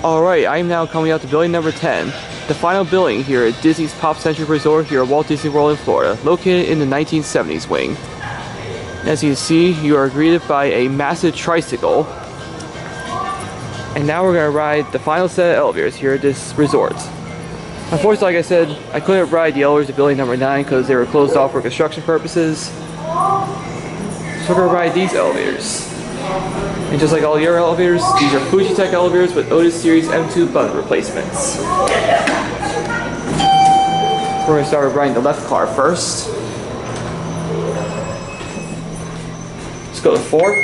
Alright, I am now coming out to building number 10, the final building here at Disney's Pop-Centric Resort here at Walt Disney World in Florida, located in the 1970s wing. As you can see, you are greeted by a massive tricycle. And now we're going to ride the final set of elevators here at this resort. Unfortunately, like I said, I couldn't ride the elevators at building number 9 because they were closed off for construction purposes. So we're going to ride these elevators. And just like all the other elevators, these are Fujitec elevators with Otis Series M2 button replacements. We're going to start with riding the left car first. Let's go to 4.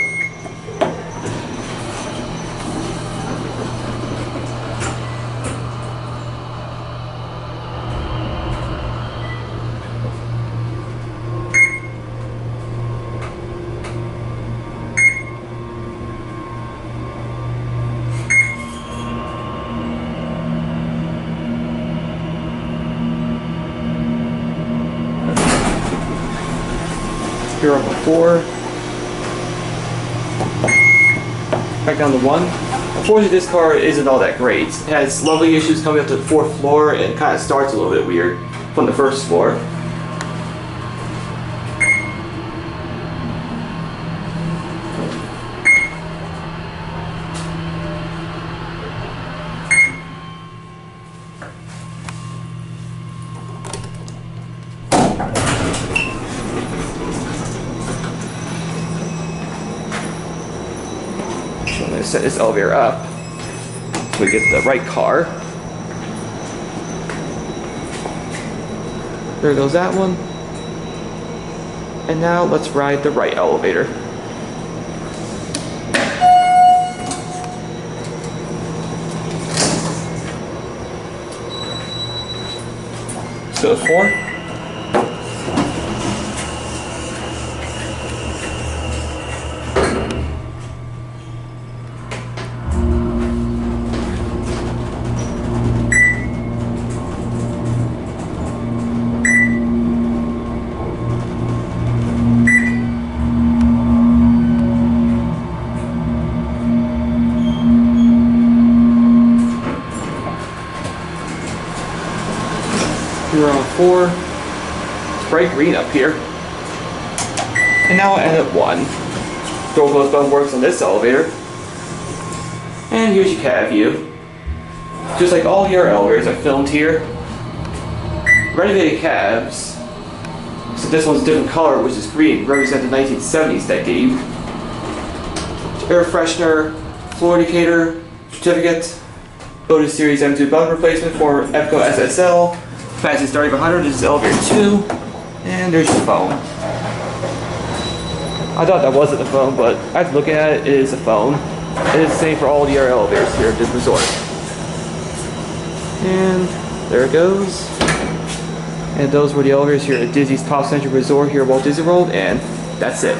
Here on the 4. Back down to 1. Unfortunately, this car isn't all that great. It has lovely issues coming up to the 4th floor, and it kind of starts a little bit weird from the 1st floor. I'm going to set this elevator up so we get the right car. There goes that one. And now let's ride the right elevator. So 4. We're on 4. It's bright green up here. And now I end at 1. Door close button works on this elevator. And here's your cab view. Just like all your elevators I filmed here. Renovated cabs. So this one's a different color, which is green, represent the 1970s decade. Air freshener, floor indicator, certificate, Otis Series M2 button replacement for EPCO SSL. Fancy starting 100, this is elevator 2, and there's your phone. I thought that wasn't a phone, but after looking at it, it is a phone. It is the same for all the other elevators here at this resort. And there it goes. And those were the elevators here at Disney's Pop-Centric Resort here at Walt Disney World, and that's it.